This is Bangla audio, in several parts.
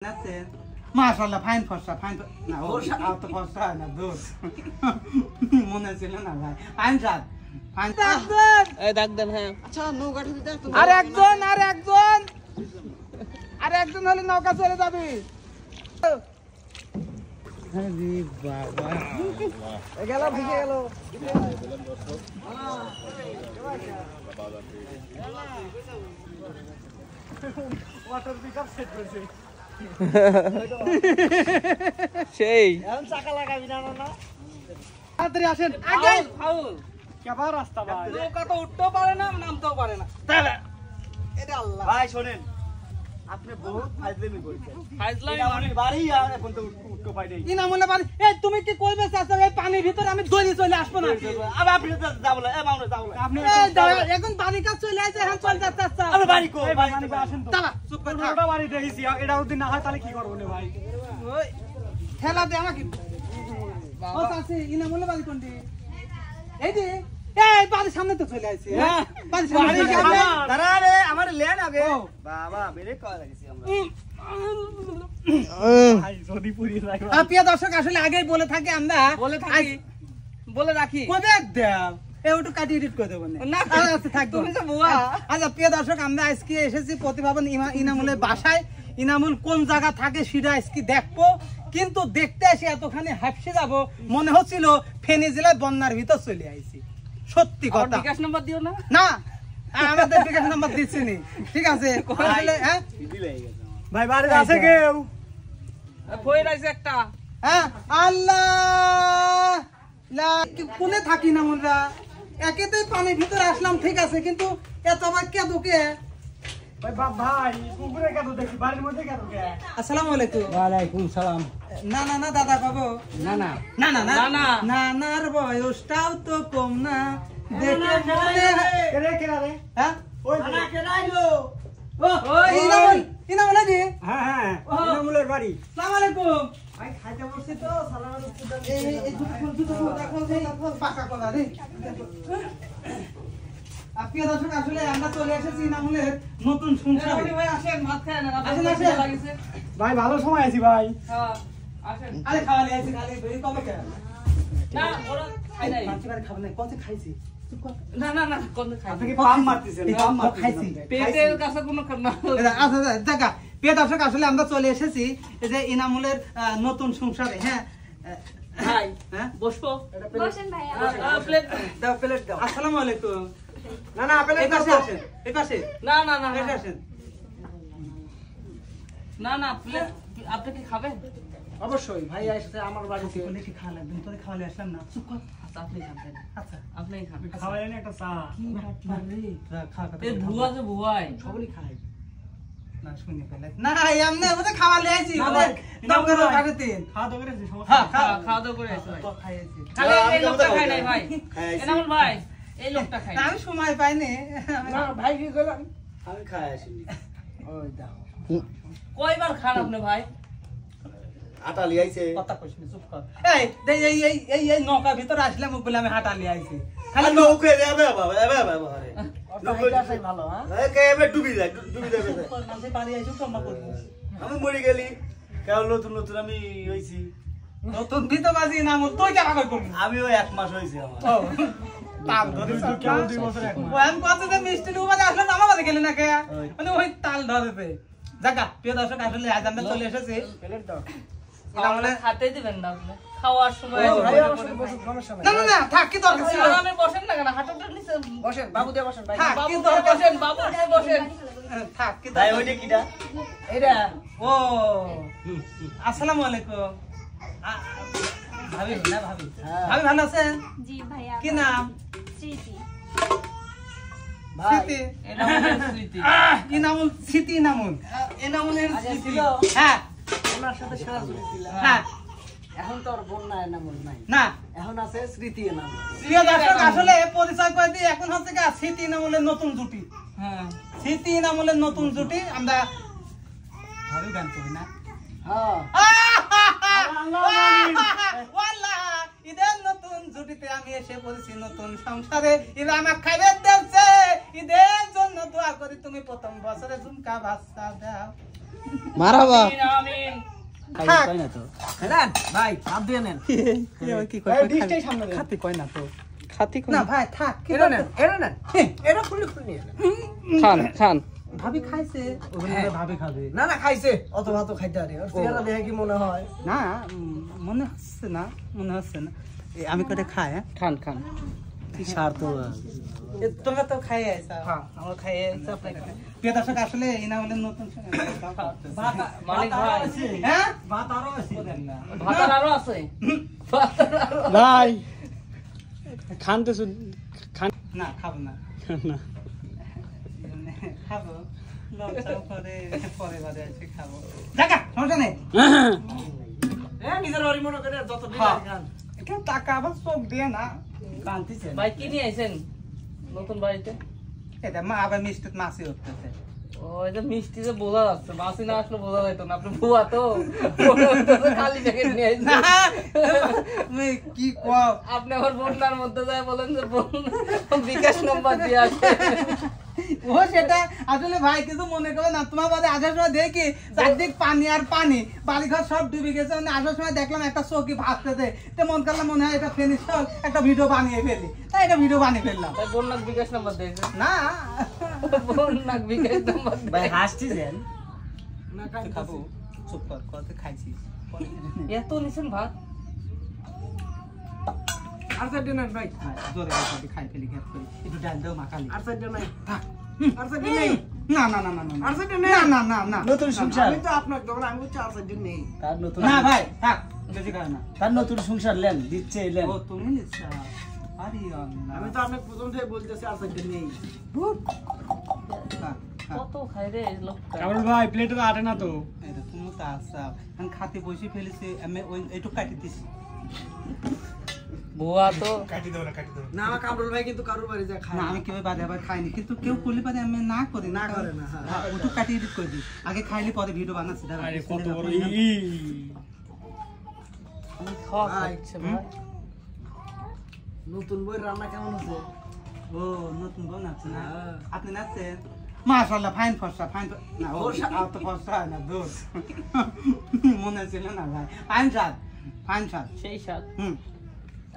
মাশাআল্লাহ ফাইন ফর্সা ফাইন না ফর্সা তো ফর্সা না দোষ মনে ছিল না ভাই ফাইন সাত ফাইন দাগ এই দাগ দেন হ্যাঁ আচ্ছা নৌকাটা দিতে আর একজন হলে নৌকা চলে যাবে আরে বাবা গেল ভিজে গেল ওয়াটার পিকআপ সেট করেছে সেই এখন চাকা লাগাবি না না তাড়াতাড়ি আসেন আগে ফাউল কেবার রাস্তা ভাই নৌকা তো উঠতেও পারে না নামতেও পারে না তাহলে এটা আল্লাহ ভাই শুনেন আপনি বহুত ফাজলামি করেছেন ফাজলামি মানে বাড়ি আর এখন তো উঠতে পাই নাই ইনামুল্লাহ বাড়ি এই তুমি কি কইবে চাচা এই পানির ভিতর আমি দড়ি চলে আসব না আবার আপনি যাবো না এ মাউনে যাবো না আপনি এখন পানি কাজ চলে আসে এখন চল যাচ্ছে চাচা আরে বাড়ি কো ভাই আসেন তো দাঁড়া চুপ করে থাক ওটা বাড়ি দেখিছি এটা যদি না হয় তাহলে কি করব নে ভাই ওই ঠেলা দে আমাকে ও চাচা ইনামুল্লাহ বাড়ি কোনটি এই যে এই বাড়ির সামনে তো চলে আসছে হ্যাঁ বাড়ির সামনে দাঁড়া রে আমার লেন আগে বাবা মেরে কল লাগিছি আমরা ভাই যদি পুরি যাই প্রিয় দর্শক আসলে আগেই বলে থাকি আমরা বলে রাখি কবে দাও এই ওটা কাটি এডিট করে দেব না আচ্ছা থাক তুমি তো বুয়া আচ্ছা প্রিয় দর্শক আমরা আজকে এসেছি প্রতিভাবান ইনামুলের বাসায় ইনামুল কোন জায়গা থাকে সেটা আজকে দেখবো কিন্তু দেখতে এসে এতখানি হাঁপসে যাব মনে হচ্ছিল ফেনী জেলায় বন্যার ভিতর চলে আইছি সত্যি কথা বিকাশ নাম্বার দিও না না আমাদের বিকাশ নাম্বার দিচ্ছি নি ঠিক আছে তাহলে হ্যাঁ ভাই বাড়ি আছে কেউ কই রাইছে একটা হ্যাঁ আল্লাহ লা কোনে থাকি না আমরা একেতেই পানির ভিতর আসলাম ঠিক আছে কিন্তু এত আবার কে ঢুকে ভাই বাপ ভাই পুকুরে কে ঢুকে বাড়ির মধ্যে কে ঢুকে আসসালামু আলাইকুম ওয়া আলাইকুম সালাম না না না দাদা বাবু না না না না না না না নার বয়সটাও তো কম না দেখে মনে রে কে রে হ্যাঁ ওই না কে রাইলো ও ইনামুল নাকি হ্যাঁ হ্যাঁ ইনামুলের বাড়ি আসসালামু আলাইকুম ভাই খাইতে বসছি তো সালাম আলাইকুম এই দুটো দেখো পাকা কলা রে আপনি দর্শক আসলে আমরা চলে এসেছি ইনামুলের নতুন সংসারে ভাই আসেন ভাত খায় না আসেন লাগিছে ভাই ভালো সময় আছি ভাই হ্যাঁ আসেন আরে খাওয়া নিয়ে আছি খালি বেরি কবে কেন না ওরা খাই নাই পাঁচবার খাবে না কত খাইছি না না না কোন খাই আপনি পাম মারতেছেন পাম খাইছি পেটের কাছে কোনো না আচ্ছা দেখা প্রিয় দর্শক আসলে আমরা চলে এসেছি এই যে ইনামুলের নতুন সংসারে হ্যাঁ ভাই হ্যাঁ বসবো বসেন ভাই প্লেট দাও প্লেট দাও আসসালামু আলাইকুম না না প্লেট এই পাশে আসেন এই পাশে না না না এই পাশে আসেন না না প্লেট আপনি কি খাবেন অবশ্যই ভাই এসেছে আমার বাড়িতে বলে কি খাওয়া লাগবে তোরে খাওয়ালে আসলাম না চুপ কর আচ্ছা আপনি খাবেন আচ্ছা আপনি খান খাওয়ালেন একটা চা কি খাট রে খাওয়া এই বুয়া যে বুয়াই সবই খায় না শুনি পেলে না এমনি ওটা খাওয়ালে আইছি ওটা নাম করে রাখতে খাওয়া দাও করেছি সমস্যা হ্যাঁ খাওয়া দাও করে আইছি তো খাইছি খালি এই লোকটা খায় নাই ভাই এনামুল ভাই এই লোকটা খায় না আমি সময় পাই না ভাই কি কইলাম আমি খাই আসিনি ওই দাও কয়বার খান আপনি ভাই হাঁটা লিয়াইছে কথা কইছ না চুপ কর এই নৌকা ভিতর আসলাম বলে আমি হাঁটা লিয়াইছি খালি নৌকা যাবে বাবা বাবা আরে নৌকা যাই ভালো হ্যাঁ কে এবে ডুবি যায় মানুষে পানি আইছো কম্মা করব আমি মরি গেলি কেউ নতুন নতুন আমি হইছি নতুন ভিতর বাজি নাম তুই কেন কই করবি আমি ওই এক মাস হইছে আমার তাল ধরে কেউ 2 বছর এক মাস আমি কত যে মিষ্টি ডুবাতে আসলাম আমার বাড়ি গেলি না কে মানে ওই তাল ধরেতে জায়গা প্রিয় দর্শক আসলে আজ আমরা চলে এসেছি প্লেট দাও তাহলে খেতে দিবেন না আপনি খাওয়ার সময় না না না থাক কি দরকার ছিল আমি বসেন না কেন হাঁটুটা নিচে বসেন বাবু দিয়ে বসেন ভাই বাবু দিয়ে বসেন বাবু দিয়ে বসেন থাক কি ভাই ওইটা কিডা এরা ও আসসালামু আলাইকুম ভাবি না ভাবি ভাবি ভালো আছেন জি ভাইয়া কি নাম স্মৃতি ভাই এনামুল স্মৃতি ইনামুল স্মৃতি এনামুলের স্মৃতি হ্যাঁ ওনার সাথে সারা জুড়ে ছিলাম হ্যাঁ এখন তো আর বন্যা এনামুল নাই না এখন আছে স্মৃতি এনামুল প্রিয় দর্শক আসলে পরিচয় করে দিই এখন হচ্ছে কি স্মৃতি এনামুলের নতুন জুটি হ্যাঁ স্মৃতি এনামুলের নতুন জুটি আমরা ভাবি গান করি না হ্যাঁ ওয়াল্লাহ ঈদের নতুন জুটিতে আমি এসে পড়েছি নতুন সংসারে ঈদ আমাকে খাইবে দেছে ঈদের জন্য দোয়া করি তুমি প্রথম বছরে ঝুমকা বাচ্চা দাও মারাবা আমিন কই না তো নেন ভাই হাত দিয়ে নেন কি কই ডিশটাই সামনে খাতি কই না তো খাতি কই না ভাই থাক এটা নেন এটা খুলে নিয়ে নেন খান ভাবি খাইছে ওখানে ভাবে খাবে না না খাইছে অত ভাত খাইতে আরে ওর চেহারা দেখে কি মনে হয় না মনে হচ্ছে না আমি কটা খাই খান কি সার তো তোমরা তো খাই আইছা হ্যাঁ আমরা খাই আইছা আপনাকে প্রিয় দর্শক আসলে এই না হলে নতুন মালিক ভাই হ্যাঁ ভাত আরো আছে ভাত আরো আছে ভাই খান তো খান না খাবো না খাবো পরে বাদে এসে খাবো টাকা সমস্যা নেই নিজের বাড়ি মনে করে যত খান কেউ টাকা আবার চোখ দিয়ে না কান্তিছে ভাই কি নিয়ে আইছেন নতুন বাড়িতে এটা মা আবার মিষ্টি মাছি উঠতেছে ও এটা মিষ্টি যে বোঝা যাচ্ছে মাছি না আসলে বোঝা যাইতো না আপনি বুয়া তো খালি প্যাকেট নিয়ে আইছেন তুমি কি কও আপনি আমার বন্যার মধ্যে যায় বলেন যে বিকাশ নাম্বার দিয়ে আসে ও সেটা আসলে ভাই কিছু মনে করো না তোমার বাদে আসার সময় দেখি চারদিক পানি আর পানি বাড়িঘর সব ডুবে গেছে মানে আসার সময় দেখলাম একটা চৌকি ভাসতেছে তো মন করলাম মনে হয় এটা ফেনিস একটা ভিডিও বানিয়ে ফেলি তাই এটা ভিডিও বানিয়ে ফেললাম বন্যার বিকাশ নাম্বার দিয়েছে না বন্যার বিকাশ নাম্বার ভাই হাসছিলেন না খাবো চুপ কর কত খাইছি এত নিছেন ভাত আর সাইডে নাই ভাই জোরে খাবি খাই ফেলি গ্যাপ করি একটু ডাল দাও মাখালি আর সাইডে নাই থাক আর সাইডে নেই না না না না না আর সাইডে নেই না না না নতুন সংসার আমি তো আপনার দোকানে আমি বলছি আর সাইডে নেই তার নতুন না ভাই থাক বেশি খায় না তার নতুন সংসার লেন দিচ্ছে লেন ও তুমি নিচ্ছা আরে আমি তো আপনাকে প্রথম থেকে বলতেছি আর সাইডে নেই কত খাই রে লোকটা কামরুল ভাই প্লেটে তো আটে না তো এটা তুমি তো আসা আমি খাতে বসে ফেলেছি আমি ওই একটু কাটি দিছি বুয়া তো কাটি দাও না আমার কামরুল ভাই কিন্তু কারুর বাড়ি যায় খায় না আমি কেউ বাদে আবার খাইনি কিন্তু কেউ করলে পারে আমি না করি না করে না হ্যাঁ একটু কাটি এডিট করে দিই আগে খাইলে পরে ভিডিও বানাচ্ছি দাঁড়া আরে কত বড় আমি খাওয়া খাচ্ছে ভাই নতুন বই রান্না কেমন হচ্ছে ও নতুন বোন আছে না হ্যাঁ। আপনি নাচছেন মাশাআল্লাহ ফাইন ফর্সা না ও তো ফর্সা না দোষ মনে ছিল না ভাই ফাইন শার্ট সেই স্বাদ হুম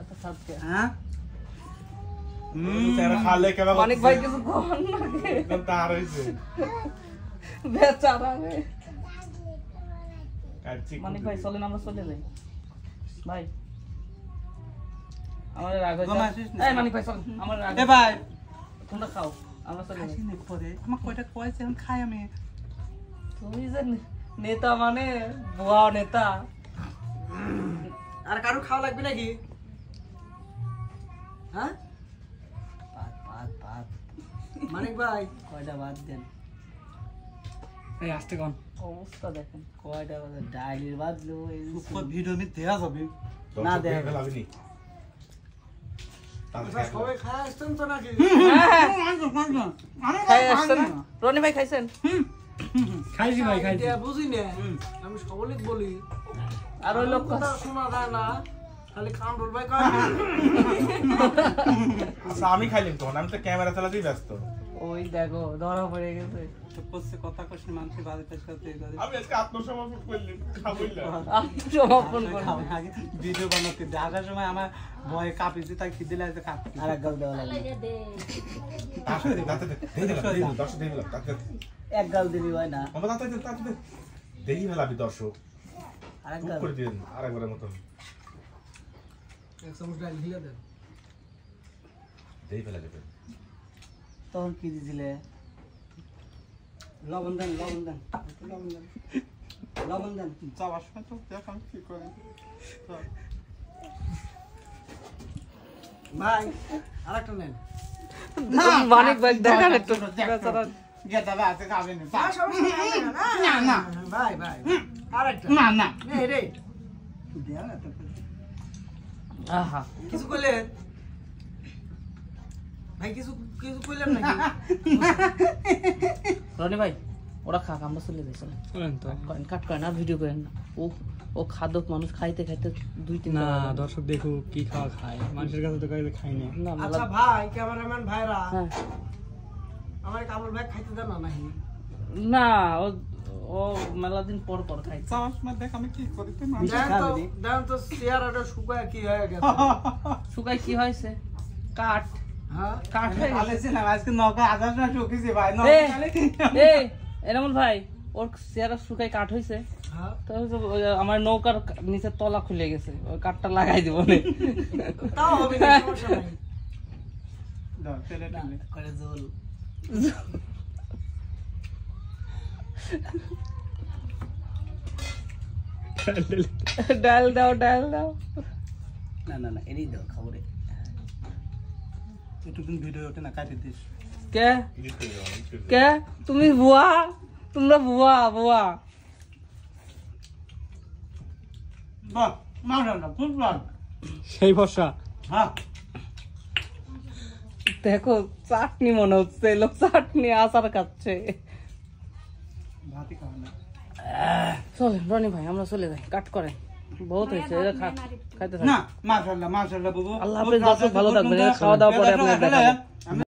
এত স্বাদ কে হ্যাঁ তারা খালে কেমন মানিক ভাই কিছু খাওয়ান না একদম তার হইছে বেচারা রে কাটছি মানিক ভাই চলেন আমরা চলে যাই ভাই আমার রাগ হয়েছে ঘুমাইছিস না? এই মানিক ভাই চল আমার রাগ এ ভাই তোমরা খাও আমরা চলে যাই খাসি পরে আমার কয়টা কয়েছে আমি খাই আমি তুমি যে নেতা মানে বুয়া নেতা আর কারো খাওয়া লাগবে নাকি হ্যাঁ ভাত মানিক ভাই কয়টা ভাত দেন এই আস্তে কোন অবস্থা দেখেন কয়টা বাজে ডাইলির বাজলো ভিডিও মি দেয়া যাবে না দেখা গেলাবনি সবাই খায় আসছেন তো নাকি আমি খাই আসছেন রনি ভাই খাইছেন খাইছি ভাই খাইছি বুঝি না আমি সকলে বলি আর ওই লোক কথা শোনা যায় না খালি কামরুল ভাই কয় আচ্ছা আমি খাইলাম তখন আমি তো ক্যামেরা চালাতেই ব্যস্ত ওই দেখো ধরা পড়ে গেছে তো করছে কথা কইছে মানুষের বাড়িতে সাথে আমি আজকে আত্মসমর্পণ করলাম খাবইলা সমাপন করে আগে ভিডিও বানাতে দেখার সময় আমার ভয়ে কাঁপিছে তাই খিদে লাগছে কাঁপছে আর এক গাল দেওয়া লাগে এক গাল দিবি হয় না দেখি ফেলাবি দর্শক আর এক গাল করে দিন আরেকবারের মতন এক চামচ ডাল ঢেলে দেন দেখি ফেলা যাবে তখন কি দিছিলে লবণ দেন যাওয়ার সময় তো দেখ আমি কি করে ভাই আরেকটা নেন মানিক ভাই দেখান একটু গেটা আছে খাবে না না ভাই ভাই আরেকটা না না নে রে দেয়া না তো আহা কিছু কইলেন ভাই কিছু কইলেন নাকি রনি ভাই ওরা খা আমরা চলে যাই চলে বলেন তো কাট করেন আর ভিডিও করেন না ও খাদক মানুষ খাইতে খাইতে দুই তিন না দর্শক দেখো কি খাওয়া খায় মানুষের কাছে তো কাইলে খাই না না আচ্ছা ভাই ক্যামেরাম্যান ভাইরা হ্যাঁ আমার কামরুল ভাই খাইতে দেন না নাকি না ও মেলা দিন পর পর খাই। চাওয়ার সময় দেখ আমি কি করি তুই বেশি খাবি নি। দেন তো চেহারাটা শুকায় কি হয়ে গেছে। শুকাই কি হয়েছে? কাঠ হ্যাঁ কাঠ হয়ে গেছে। আলেছিলাম আজকে নৌকা আধার সময় শুকিয়েছি ভাই এনামুল ভাই ওর চেহারা শুকাই কাঠ হয়েছে। হ্যাঁ তো আমার নৌকার নিচের তলা খুলে গেছে, ওই কাঠটা লাগাই দিব না। তাও হবে না, সমস্যা নাই। দাও তেলে টেলে করে জল ডাল দাও ডাল দাও। না না না এরই দাও খাবো রে। একটুদিন ভিডিও ওঠে না কাটি দিস কে কে তুমি বুয়া, তোমরা বুয়া বুয়া। বাহ মাশাআল্লাহ খুব ভালো। সেই ভরসা। হ্যাঁ দেখো চাটনি মনে হচ্ছে, লোক চাটনি আচার খাচ্ছে। ভাতই খাওয়া না চলে রনি ভাই আমরা চলে যাই, কাট করে বহুত হয়েছে, এরা খাইতে থাক। না মাশাআল্লাহ মাশাআল্লাহ বাবু আল্লাহ হাফেজ, দর্শক ভালো থাকবেন, খাওয়া দাওয়া পরে আপনাদের দেখাবো।